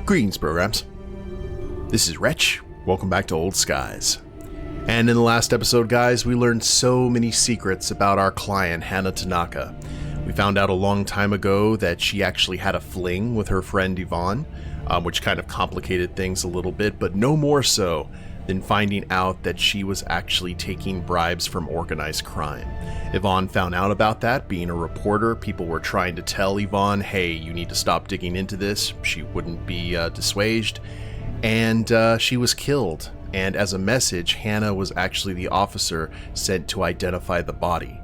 Greetings, programs. This is Wretch. Welcome back to Old Skies. And in the last episode, guys, we learned so many secrets about our client, Hana Tanaka. We found out a long time ago that she actually had a fling with her friend Yvonne, which kind of complicated things a little bit, but no more so than finding out that she was actually taking bribes from organized crime. Yvonne found out about that. Being a reporter, people were trying to tell Yvonne, hey, you need to stop digging into this. She wouldn't be dissuaded, and she was killed. And as a message, Hana was actually the officer sent to identify the body.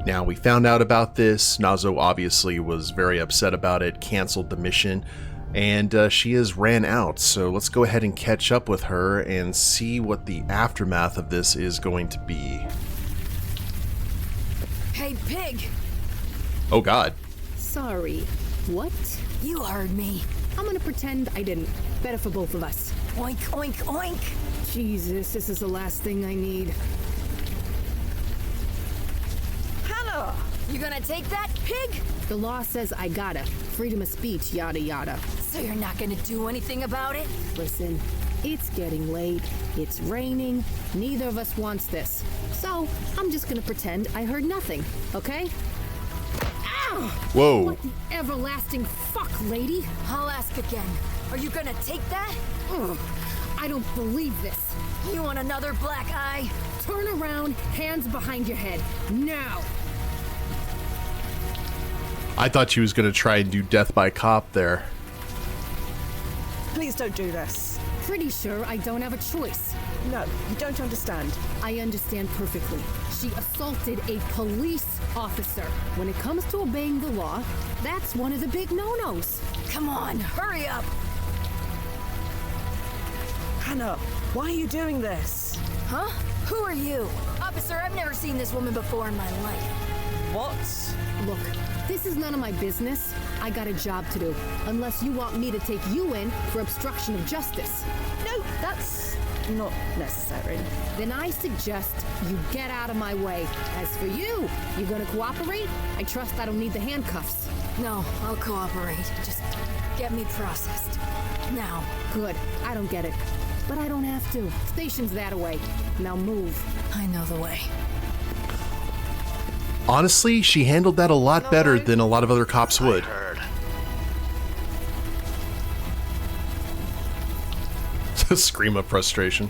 Now, we found out about this. Nazo obviously was very upset about it, canceled the mission, and she has ran out. So let's go ahead and catch up with her and see what the aftermath of this is going to be. Hey, pig! Oh god. Sorry. What? You heard me. I'm gonna pretend I didn't. Better for both of us. Oink, oink, oink! Jesus, this is the last thing I need. Hana! You gonna take that, pig? The law says I gotta. Freedom of speech, yada yada. So you're not gonna do anything about it? Listen, it's getting late. It's raining. Neither of us wants this. So, I'm just gonna pretend I heard nothing, okay? Ow! Whoa. What the everlasting fuck, lady? I'll ask again. Are you gonna take that? Ugh, I don't believe this. You want another black eye? Turn around, hands behind your head. Now! I thought she was going to try and do death by cop there. Please don't do this. Pretty sure I don't have a choice. No, you don't understand. I understand perfectly. She assaulted a police officer. When it comes to obeying the law, that's one of the big no-nos. Come on, hurry up! Hana, why are you doing this? Huh? Who are you? Officer, I've never seen this woman before in my life. What? Look, this is none of my business. I got a job to do. Unless you want me to take you in for obstruction of justice. No, that's not necessary. Then I suggest you get out of my way. As for you gonna cooperate? I trust I don't need the handcuffs. No, I'll cooperate. Just get me processed. Now. Good. I don't get it. But I don't have to. Station's that way. Now move. I know the way. Honestly, she handled that a lot better than a lot of other cops would. I heard. Scream of frustration.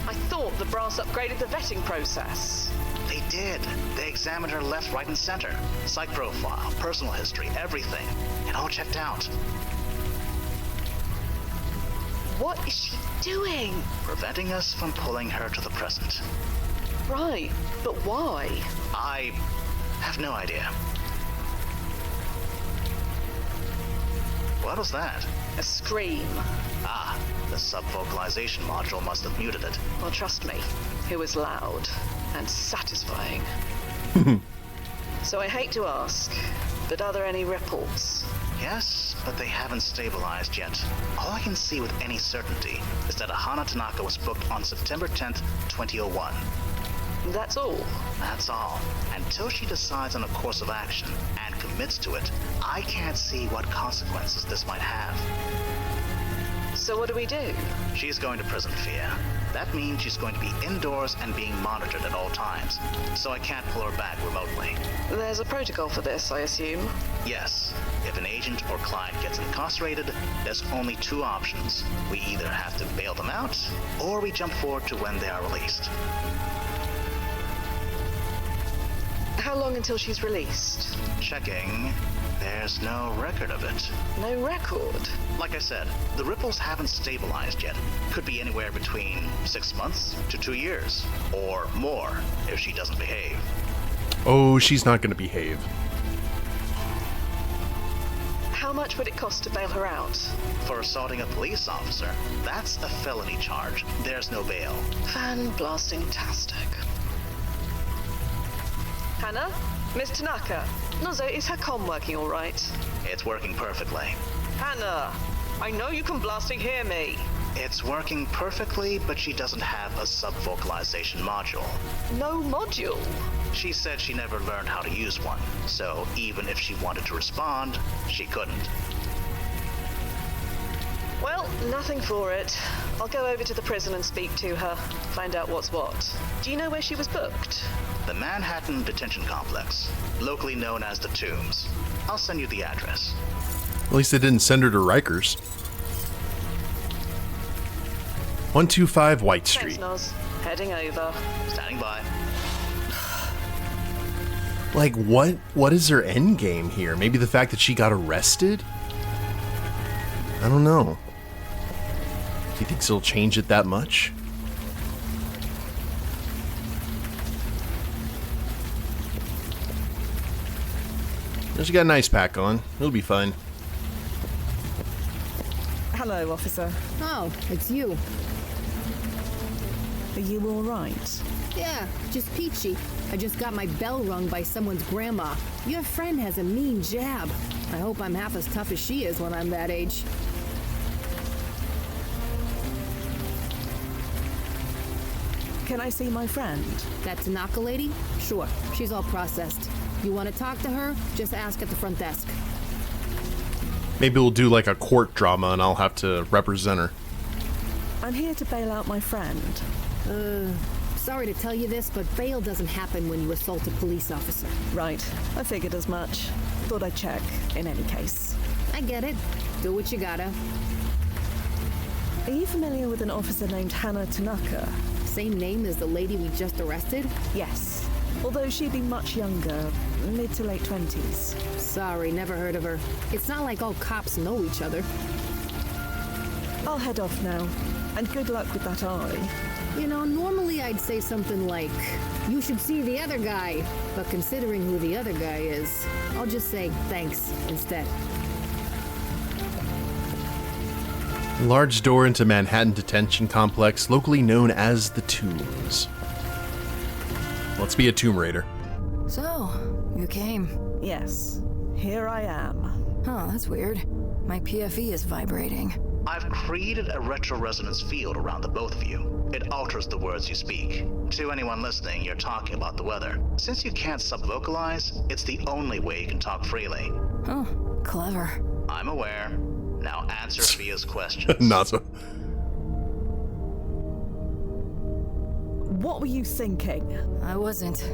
I thought the brass upgraded the vetting process. They did. They examined her left, right, and center. Psych profile, personal history, everything. It all checked out. What is she doing? Preventing us from pulling her to the present. Right, but why? I have no idea. What was that? A scream. Ah, the sub-vocalization module must have muted it. Well, trust me, it was loud and satisfying. So I hate to ask, but are there any ripples? Yes, but they haven't stabilized yet. All I can see with any certainty is that Hana Tanaka was booked on September 10th, 2001. That's all. That's all. Until she decides on a course of action and commits to it, I can't see what consequences this might have. So what do we do? She's going to prison, Fia. That means she's going to be indoors and being monitored at all times, so I can't pull her back remotely. There's a protocol for this, I assume? Yes. If an agent or client gets incarcerated, there's only two options. We either have to bail them out, or we jump forward to when they are released. How long until she's released? Checking. There's no record of it. No record? Like I said, the ripples haven't stabilized yet. Could be anywhere between 6 months to 2 years, or more if she doesn't behave. Oh, she's not going to behave. How much would it cost to bail her out? For assaulting a police officer, that's a felony charge. There's no bail. Fan-blasting-tastic. Hana? Miss Tanaka? Nazo, is her comm working all right? It's working perfectly. Hana, I know you can blasting hear me. It's working perfectly, but she doesn't have a sub-vocalization module. No module? She said she never learned how to use one, so even if she wanted to respond, she couldn't. Nothing for it. I'll go over to the prison and speak to her, find out what's what. Do you know where she was booked? The Manhattan Detention Complex, locally known as the Tombs. I'll send you the address. At least they didn't send her to Rikers. 125 White Street. Thanks, Noz. Heading over. Standing by. Like, what is her end game here? Maybe the fact that she got arrested? I don't know. Do you think she'll change it that much? She got an ice pack on. It'll be fine. Hello, officer. Oh, it's you. Are you all right? Yeah, just peachy. I just got my bell rung by someone's grandma. Your friend has a mean jab. I hope I'm half as tough as she is when I'm that age. Can I see my friend? That Tanaka lady? Sure, she's all processed. You want to talk to her? Just ask at the front desk. Maybe we'll do like a court drama and I'll have to represent her. I'm here to bail out my friend. Sorry to tell you this, but bail doesn't happen when you assault a police officer. Right, I figured as much. Thought I'd check, in any case. I get it. Do what you gotta. Are you familiar with an officer named Hana Tanaka? Same name as the lady we just arrested? Yes. Although she'd be much younger, mid to late 20s. Sorry, never heard of her. It's not like all cops know each other. I'll head off now. And good luck with that eye. You know, normally I'd say something like, you should see the other guy. But considering who the other guy is, I'll just say thanks instead. Large door into Manhattan Detention Complex, locally known as the Tombs. Let's be a Tomb Raider. So, you came. Yes, here I am. Oh, that's weird. My PFE is vibrating. I've created a retro-resonance field around the both of you. It alters the words you speak. To anyone listening, you're talking about the weather. Since you can't sub-vocalize, it's the only way you can talk freely. Oh, clever. I'm aware. Now answer Via's questions. Not so. What were you thinking? I wasn't.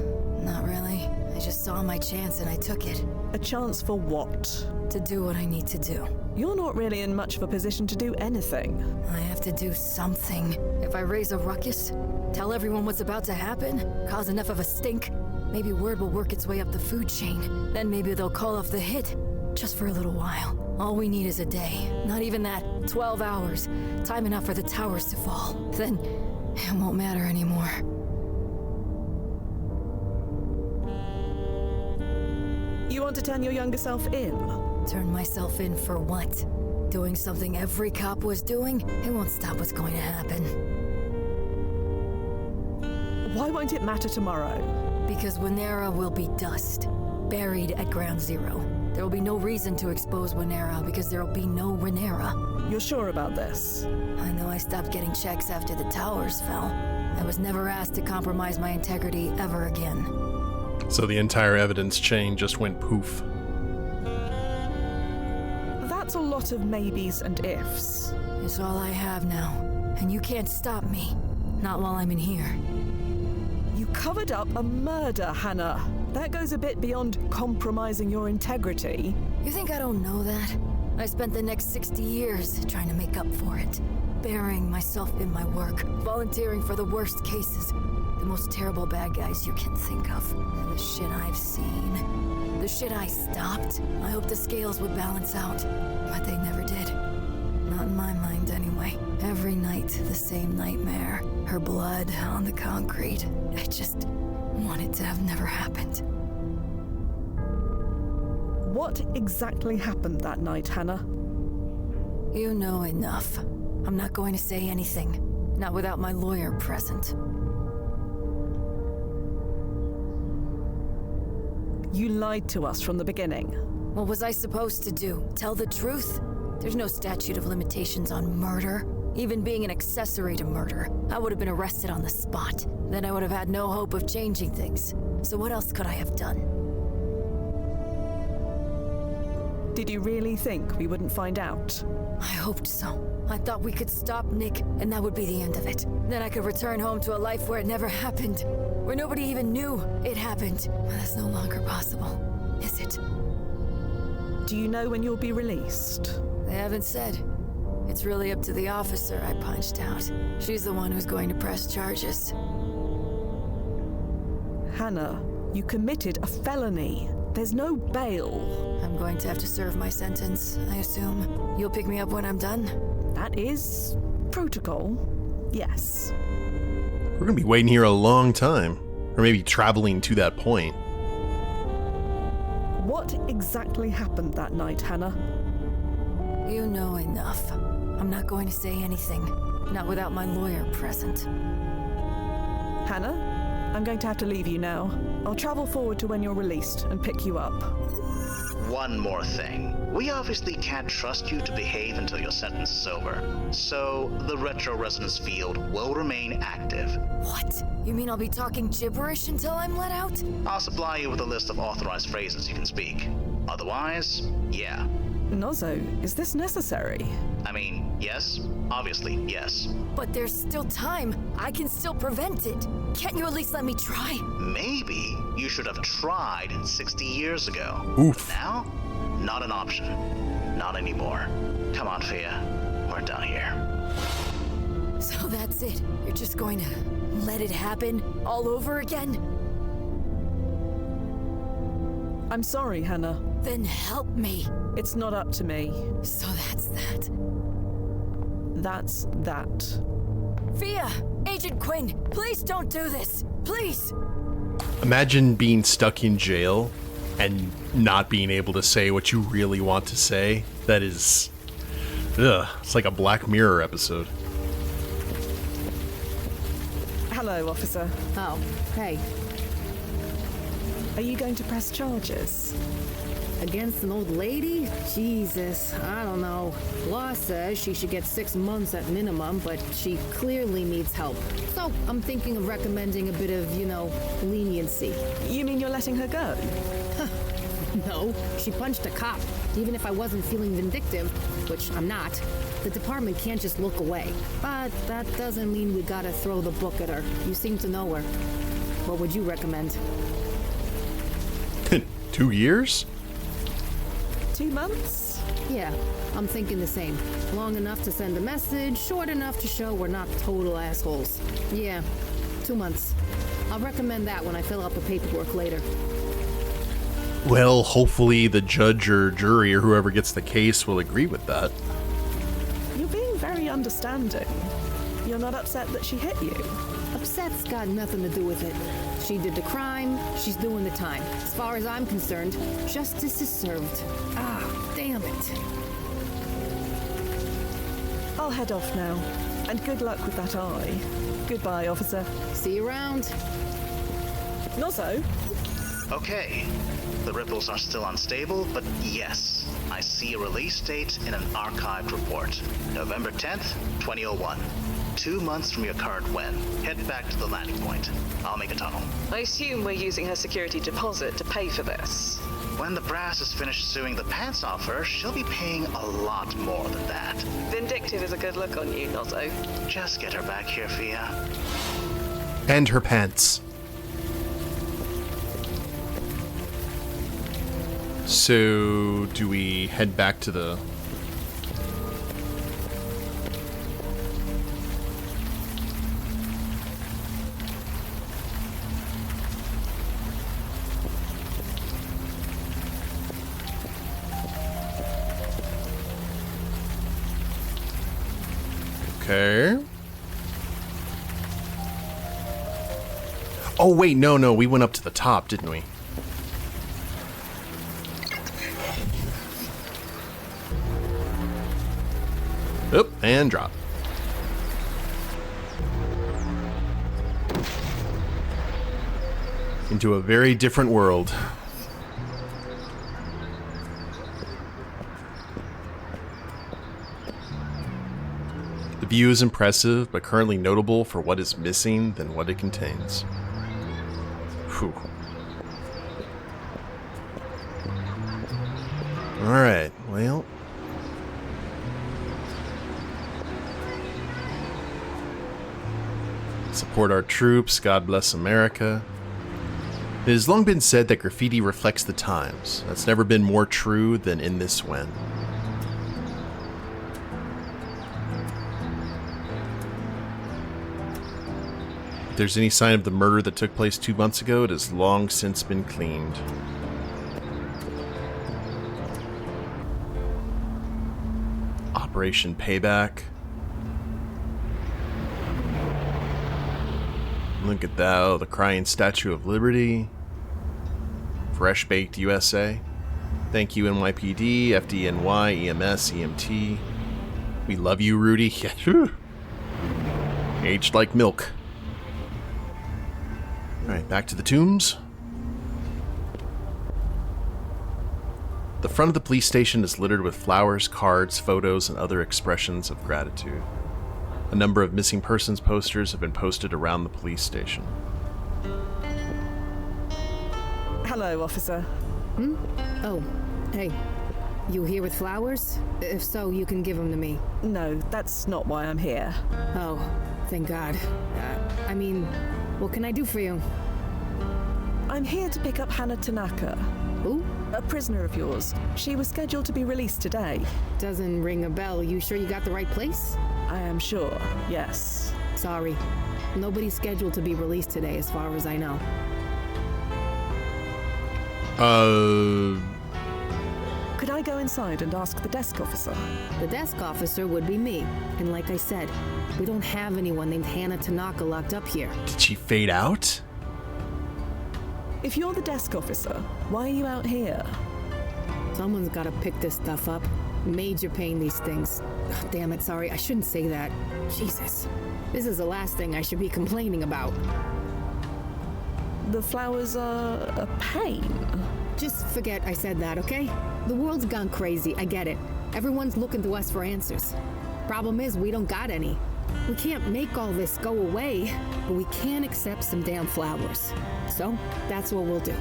Not really. I just saw my chance and I took it. A chance for what? To do what I need to do. You're not really in much of a position to do anything. I have to do something. If I raise a ruckus, tell everyone what's about to happen, cause enough of a stink, maybe word will work its way up the food chain. Then maybe they'll call off the hit. Just for a little while. All we need is a day. Not even that. 12 hours. Time enough for the towers to fall. Then it won't matter anymore. You want to turn your younger self in? Turn myself in for what? Doing something every cop was doing? It won't stop what's going to happen. Why won't it matter tomorrow? Because Winera will be dust. Buried at Ground Zero. There will be no reason to expose Winera because there will be no Winera. You're sure about this? I know I stopped getting checks after the towers fell. I was never asked to compromise my integrity ever again. So the entire evidence chain just went poof. That's a lot of maybes and ifs. It's all I have now. And you can't stop me. Not while I'm in here. You covered up a murder, Hannah. That goes a bit beyond compromising your integrity. You think I don't know that? I spent the next 60 years trying to make up for it. Burying myself in my work. Volunteering for the worst cases. The most terrible bad guys you can think of. And the shit I've seen. The shit I stopped. I hoped the scales would balance out. But they never did. Not in my mind, anyway. Every night, the same nightmare. Her blood on the concrete. I just want it to have never happened. What exactly happened that night, Hannah? You know enough. I'm not going to say anything. Not without my lawyer present. You lied to us from the beginning. What was I supposed to do? Tell the truth? There's no statute of limitations on murder. Even being an accessory to murder, I would have been arrested on the spot. Then I would have had no hope of changing things. So what else could I have done? Did you really think we wouldn't find out? I hoped so. I thought we could stop Nick, and that would be the end of it. Then I could return home to a life where it never happened. Where nobody even knew it happened. But that's no longer possible, is it? Do you know when you'll be released? They haven't said. It's really up to the officer I punched out. She's the one who's going to press charges. Hannah, you committed a felony. There's no bail. I'm going to have to serve my sentence, I assume. You'll pick me up when I'm done? That is protocol, yes. We're gonna be waiting here a long time. Or maybe traveling to that point. What exactly happened that night, Hannah? You know enough. I'm not going to say anything. Not without my lawyer present. Hannah, I'm going to have to leave you now. I'll travel forward to when you're released and pick you up. One more thing. We obviously can't trust you to behave until your sentence is over. So, the retro resonance field will remain active. What? You mean I'll be talking gibberish until I'm let out? I'll supply you with a list of authorized phrases you can speak. Otherwise, yeah. Nozzo, is this necessary? I mean, yes. Obviously, yes. But there's still time. I can still prevent it. Can't you at least let me try? Maybe you should have tried 60 years ago. Oof. Now, not an option. Not anymore. Come on, Fia. We're done here. So that's it. You're just going to let it happen all over again? I'm sorry, Hannah. Then help me. It's not up to me. So that's that. That's that. Fia! Agent Quinn! Please don't do this! Please! Imagine being stuck in jail and not being able to say what you really want to say. That is... Ugh. It's like a Black Mirror episode. Hello, officer. Oh, hey. Are you going to press charges? Against an old lady? Jesus, I don't know. Law says she should get 6 months at minimum, but she clearly needs help. So I'm thinking of recommending a bit of, leniency. You mean you're letting her go? No, she punched a cop. Even if I wasn't feeling vindictive, which I'm not, the department can't just look away. But that doesn't mean we gotta throw the book at her. You seem to know her. What would you recommend? 2 years? 2 months? Yeah, I'm thinking the same. Long enough to send a message, short enough to show we're not total assholes. Yeah, 2 months. I'll recommend that when I fill out the paperwork later. Well, hopefully the judge or jury or whoever gets the case will agree with that. You're being very understanding. You're not upset that she hit you? Upset's got nothing to do with it. She did the crime, she's doing the time. As far as I'm concerned, justice is served. Ah, damn it. I'll head off now. And good luck with that eye. Goodbye, officer. See you around. Nozzo? Okay. The ripples are still unstable, but yes, I see a release date in an archived report. November 10th, 2001. 2 months from your current win. Head back to the landing point. I'll make a tunnel. I assume we're using her security deposit to pay for this. When the brass is finished suing the pants off her, she'll be paying a lot more than that. Vindictive is a good look on you, Nozzo. Just get her back here, Fia. And her pants. So, do we head back to the... Okay. Oh, wait, no, we went up to the top, didn't we? Oop, and drop. Into a very different world. The view is impressive, but currently notable for what is missing than what it contains. Whew. Alright, well. Support our troops, God bless America. It has long been said that graffiti reflects the times. That's never been more true than in this when. If there's any sign of the murder that took place 2 months ago, it has long since been cleaned. Operation Payback. Look at that, oh, the crying Statue of Liberty. Fresh Baked USA. Thank you NYPD, FDNY, EMS, EMT. We love you, Rudy. Aged like milk. Alright, back to the tombs. The front of the police station is littered with flowers, cards, photos, and other expressions of gratitude. A number of missing persons posters have been posted around the police station. Hello, officer. Oh, hey. You here with flowers? If so, you can give them to me. No, that's not why I'm here. Oh, thank God. I mean, what can I do for you? I'm here to pick up Hana Tanaka, Who? a prisoner of yours. She was scheduled to be released today. Doesn't ring a bell. You sure you got the right place? I am sure, yes. Sorry. Nobody's scheduled to be released today, as far as I know. Could I go inside and ask the desk officer? The desk officer would be me. And like I said, we don't have anyone named Hana Tanaka locked up here. Did she fade out? If you're the desk officer, why are you out here? Someone's gotta pick this stuff up. Major pain, these things. Ugh, damn it, sorry, I shouldn't say that. Jesus. This is the last thing I should be complaining about. The flowers are a pain. Just forget I said that, okay? The world's gone crazy, I get it. Everyone's looking to us for answers. Problem is, we don't got any. We can't make all this go away, but we can accept some damn flowers. So, that's what we'll do.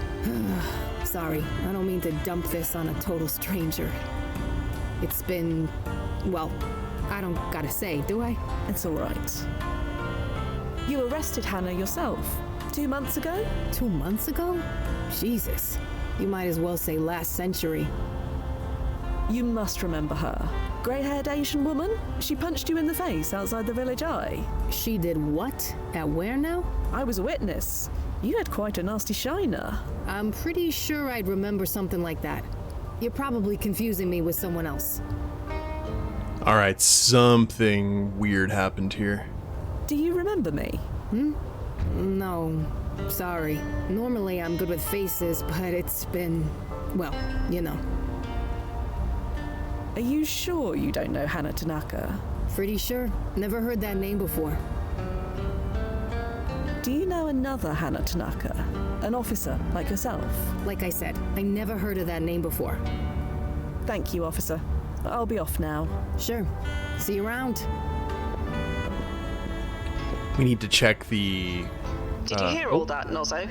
Sorry, I don't mean to dump this on a total stranger. It's been, well, I don't gotta say, do I? It's all right. You arrested Hana yourself 2 months ago? 2 months ago? Jesus. You might as well say last century. You must remember her. Grey-haired Asian woman? She punched you in the face outside the village eye. She did what? At where now? I was a witness. You had quite a nasty shiner. I'm pretty sure I'd remember something like that. You're probably confusing me with someone else. Alright, something weird happened here. Do you remember me? No, sorry. Normally I'm good with faces, but it's been, well, you know. Are you sure you don't know Hana Tanaka? Pretty sure. Never heard that name before. Do you know another Hana Tanaka? An officer like yourself? Like I said, I never heard of that name before. Thank you, officer. I'll be off now. Sure. See you around. We need to check the... Did you hear all that, Nozzo?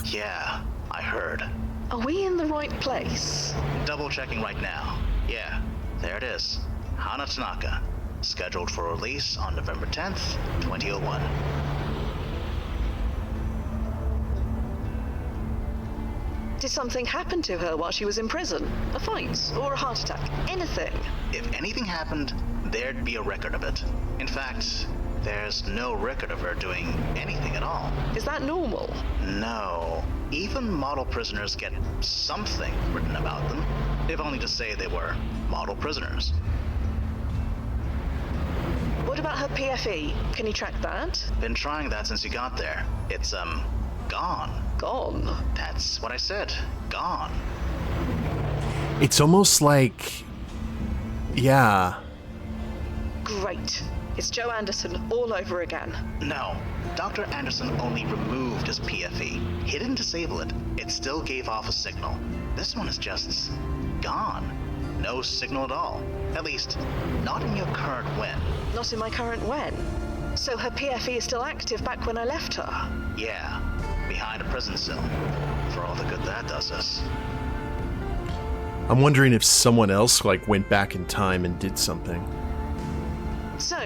Yeah, I heard. Are we in the right place? Double checking right now. Yeah, there it is. Hana Tanaka, scheduled for release on November 10th, 2001. Did something happen to her while she was in prison? A fight or a heart attack? Anything? If anything happened, there'd be a record of it. In fact, there's no record of her doing anything at all. Is that normal? No. Even model prisoners get something written about them, if only to say they were model prisoners. What about her PFE? Can you track that? Been trying that since you got there. It's, gone. Gone. That's what I said. Gone. It's almost like... Yeah. Great. It's Joe Anderson all over again. No. Dr. Anderson only removed his PFE. He didn't disable it. It still gave off a signal. This one is just... gone. No signal at all. At least, not in your current when. Not in my current when. So her PFE is still active back when I left her? Yeah. Behind a prison cell. For all the good that does us. I'm wondering if someone else, like, went back in time and did something. So,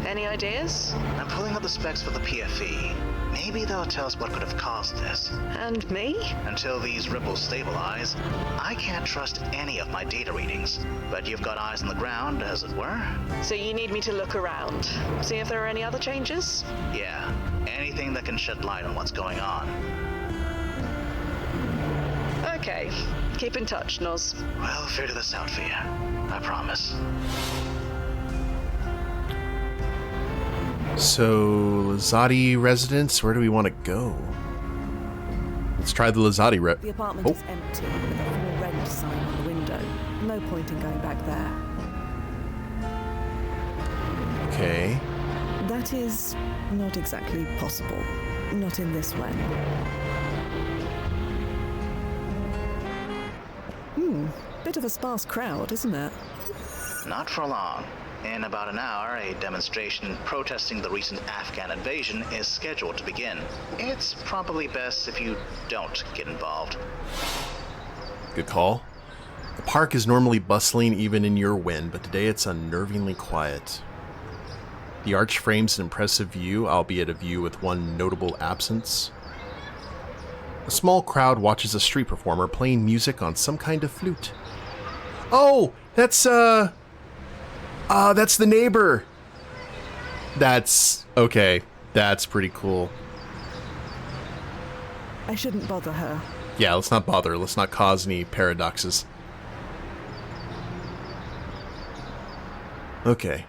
any ideas? I'm pulling up the specs for the PFE. Maybe they'll tell us what could have caused this. And me? Until these ripples stabilize, I can't trust any of my data readings. But you've got eyes on the ground, as it were. So you need me to look around, see if there are any other changes? Yeah, anything that can shed light on what's going on. Okay, keep in touch, Noz. We'll figure this out for you. I promise. So, Lazati residence, where do we want to go? Let's try the Lazati The apartment is empty with a for rent sign on the window. No point in going back there. Okay. That is not exactly possible. Not in this way. Bit of a sparse crowd, isn't it? Not for long. In about an hour, a demonstration protesting the recent Afghan invasion is scheduled to begin. It's probably best if you don't get involved. Good call. The park is normally bustling even in your wind, but today it's unnervingly quiet. The arch frames an impressive view, albeit a view with one notable absence. A small crowd watches a street performer playing music on some kind of flute. Oh, that's the neighbor. That's okay. That's pretty cool. I shouldn't bother her. Yeah, let's not bother. Let's not cause any paradoxes. Okay.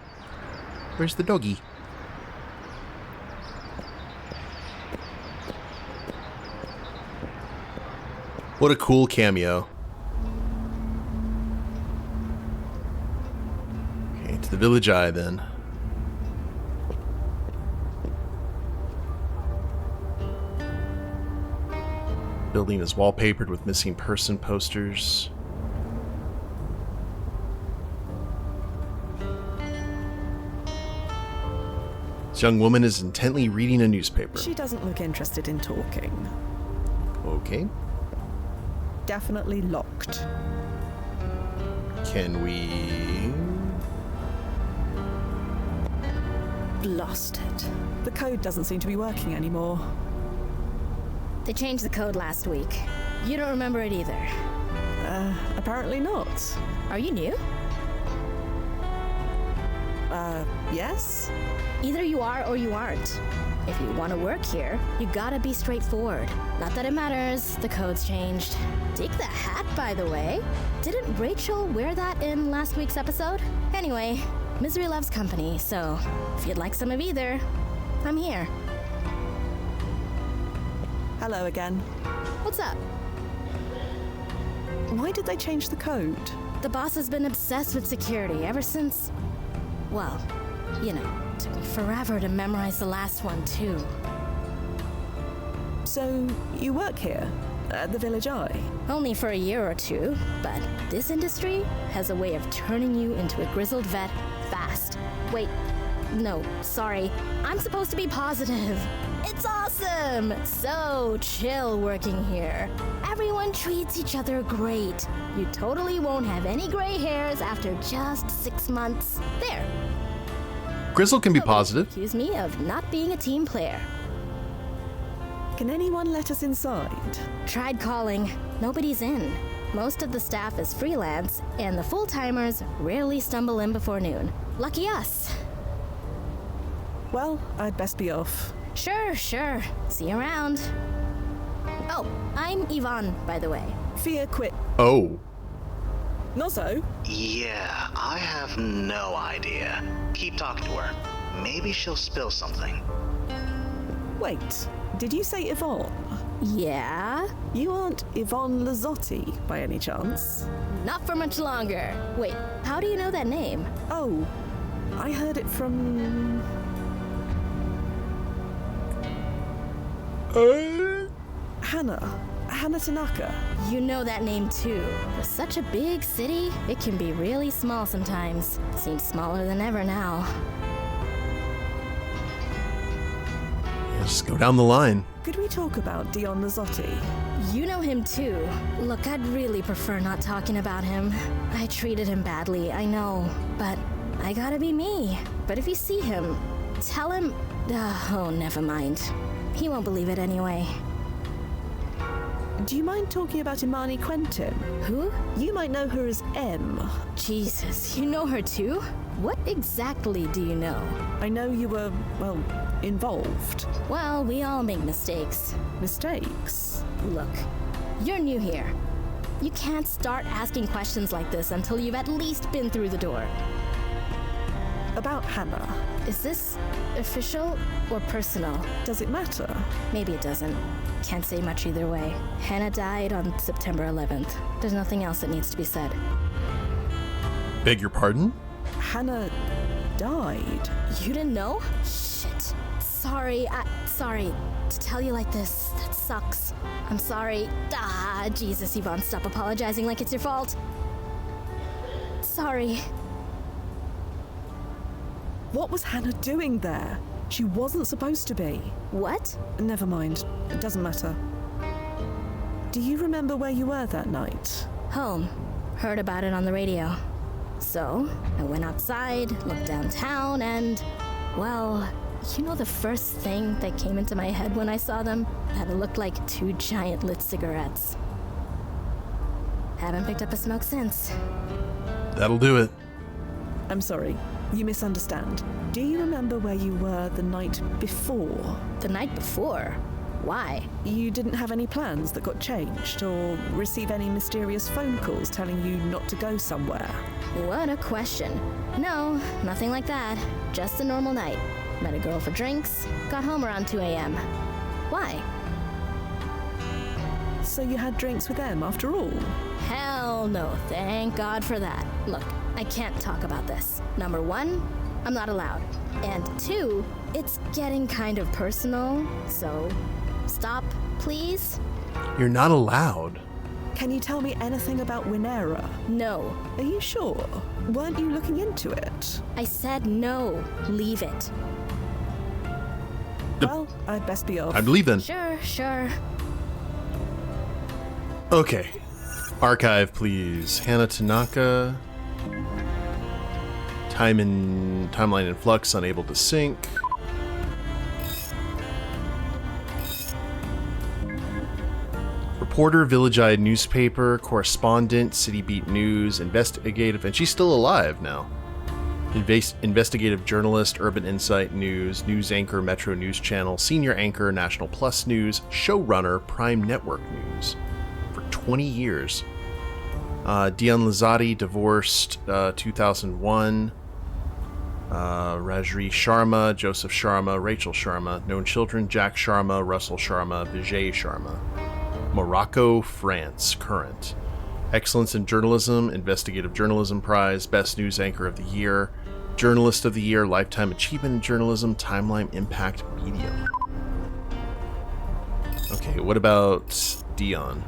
Where's the doggy? What a cool cameo. Okay, to the Village Eye then. Building is wallpapered with missing person posters. This young woman is intently reading a newspaper. She doesn't look interested in talking. Okay. Definitely locked. Can we... Lost it. The code doesn't seem to be working anymore. They changed the code last week. You don't remember it either. Apparently not. Are you new? Yes? Either you are or you aren't. If you want to work here, you gotta be straightforward. Not that it matters, the code's changed. Dig the hat, by the way. Didn't Rachel wear that in last week's episode? Anyway, misery loves company, so if you'd like some of either, I'm here. Hello again. What's up? Why did they change the code? The boss has been obsessed with security ever since... Well, you know, took me forever to memorize the last one, too. So, you work here? At the Village Eye? Only for a year or two, but this industry has a way of turning you into a grizzled vet fast. Wait, no, sorry. I'm supposed to be positive. It's awesome! So chill working here. Everyone treats each other great. You totally won't have any gray hairs after just 6 months. There. Grizzle can be Nobody positive. Accuse me of not being a team player. Can anyone let us inside? Tried calling. Nobody's in. Most of the staff is freelance, and the full-timers rarely stumble in before noon. Lucky us. Well, I'd best be off. Sure. See you around. Oh, I'm Yvonne, by the way. Fia quit. Oh. Nozzo? Yeah, I have no idea. Keep talking to her. Maybe she'll spill something. Wait, did you say Yvonne? Yeah? You aren't Yvonne Lazzotti, by any chance? Not for much longer. Wait, how do you know that name? Oh, I heard it from... Hannah Tanaka. You know that name too. For such a big city, it can be really small sometimes. Seems smaller than ever now. Yeah, Just go down the line. Could we talk about Dion Lazzotti? You know him too. Look, I'd really prefer not talking about him. I treated him badly, I know, but I gotta be me. But if you see him, tell him... oh, never mind. He won't believe it anyway. Do you mind talking about Imani Quentin? Who? You might know her as M. Jesus, you know her too? What exactly do you know? I know you were, well, involved. Well, we all make mistakes. Mistakes? Look, you're new here. You can't start asking questions like this until you've at least been through the door. About Hannah. Is this official or personal? Does it matter? Maybe it doesn't. Can't say much either way. Hannah died on September 11th. There's nothing else that needs to be said. Beg your pardon? Hannah died. You didn't know? Shit. Sorry to tell you like this. That sucks. I'm sorry. Jesus, Yvonne, stop apologizing like it's your fault. Sorry. What was Hannah doing there? She wasn't supposed to be. What? Never mind. It doesn't matter. Do you remember where you were that night? Home. Heard about it on the radio. So, I went outside, looked downtown, and... well, you know the first thing that came into my head when I saw them? That it looked like two giant lit cigarettes. Haven't picked up a smoke since. That'll do it. I'm sorry. You misunderstand. Do you remember where you were the night before? The night before? Why? You didn't have any plans that got changed, or receive any mysterious phone calls telling you not to go somewhere? What a question. No, nothing like that. Just a normal night. Met a girl for drinks, got home around 2 a.m. Why? So you had drinks with them after all? Hell no, thank God for that. Look, I can't talk about this. Number one, I'm not allowed. And two, it's getting kind of personal, so stop, please. You're not allowed. Can you tell me anything about Winera? No. Are you sure? Weren't you looking into it? I said no. Leave it. Well, I'd best be off. I'm leaving. Sure. Okay. Archive, please. Hannah Tanaka. Timeline in flux, unable to sync. Reporter, Village-Eyed newspaper, correspondent, City Beat News, investigative, and she's still alive now. Investigative journalist, Urban Insight News, news anchor, Metro News Channel, senior anchor, National Plus News, showrunner, Prime Network News. For 20 years. Dion Lazzotti, divorced, 2001. Rajri Sharma, Joseph Sharma, Rachel Sharma, known children, Jack Sharma, Russell Sharma, Vijay Sharma. Morocco, France, current. Excellence in Journalism, Investigative Journalism Prize, Best News Anchor of the Year, Journalist of the Year, Lifetime Achievement in Journalism, Timeline Impact Medium. Okay, what about Dion?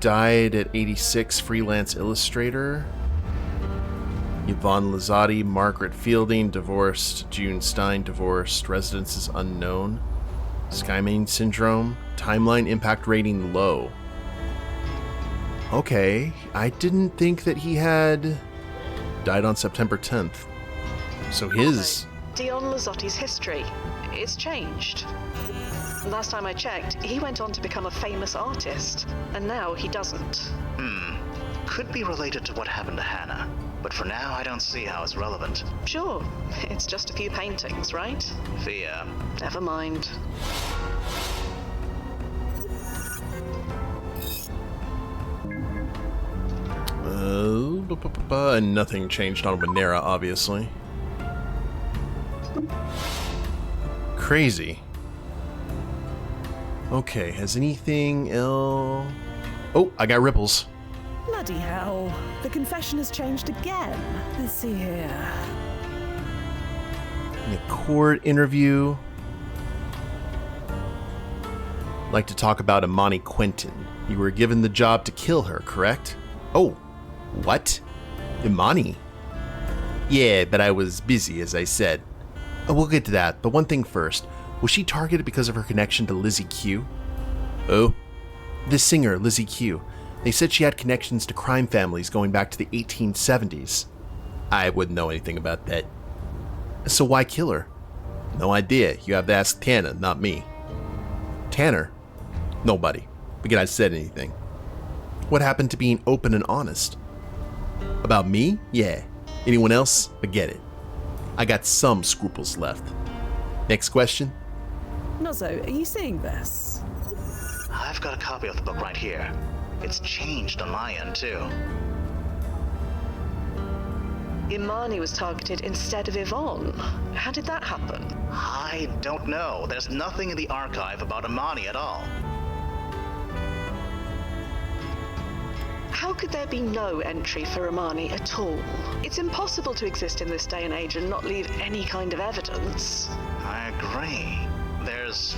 Died at 86, freelance illustrator. Yvonne Lazzotti, Margaret Fielding, divorced. June Stein, divorced. Residences unknown. Skymane Syndrome, Timeline Impact Rating low. Okay, I didn't think that he had died on September 10th. So his... Dion Lazzotti's history. It's changed. Last time I checked, he went on to become a famous artist, and now he doesn't. Could be related to what happened to Hannah, but for now I don't see how it's relevant. Sure, it's just a few paintings, right? Thea. Never mind. And nothing changed on Winera, obviously. Crazy. Okay, has anything else... Oh, I got ripples. Bloody hell. The confession has changed again. Let's see here. In a court interview. Like to talk about Imani Quentin. You were given the job to kill her, correct? Oh, what? Imani? Yeah, but I was busy, as I said. We'll get to that, but one thing first. Was she targeted because of her connection to Lizzie Q? Oh? This singer, Lizzie Q. They said she had connections to crime families going back to the 1870s. I wouldn't know anything about that. So why kill her? No idea. You have to ask Tanner, not me. Tanner? Nobody. Because I said anything. What happened to being open and honest? About me? Yeah. Anyone else? Forget it. I got some scruples left. Next question? Nozzo, are you seeing this? I've got a copy of the book right here. It's changed on my end, too. Imani was targeted instead of Yvonne. How did that happen? I don't know. There's nothing in the archive about Imani at all. How could there be no entry for Imani at all? It's impossible to exist in this day and age and not leave any kind of evidence. I agree. There's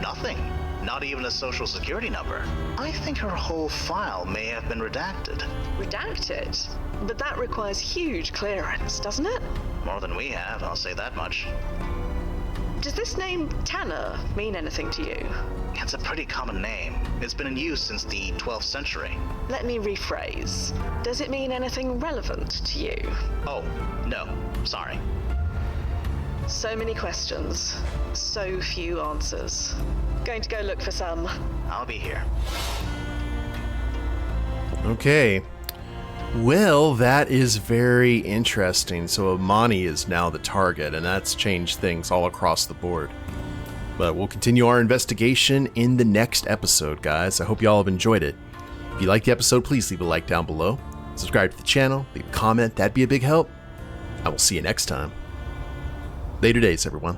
nothing. Not even a social security number. I think her whole file may have been redacted. Redacted? But that requires huge clearance, doesn't it? More than we have, I'll say that much. Does this name Tanner mean anything to you? It's a pretty common name. It's been in use since the 12th century. Let me rephrase. Does it mean anything relevant to you? Oh, no. Sorry. So many questions. So few answers. Going to go look for some. I'll be here. Okay. Well, that is very interesting. So Imani is now the target, and that's changed things all across the board. But we'll continue our investigation in the next episode, guys. I hope you all have enjoyed it. If you liked the episode, please leave a like down below. Subscribe to the channel, leave a comment, that'd be a big help. I will see you next time. Later days, everyone.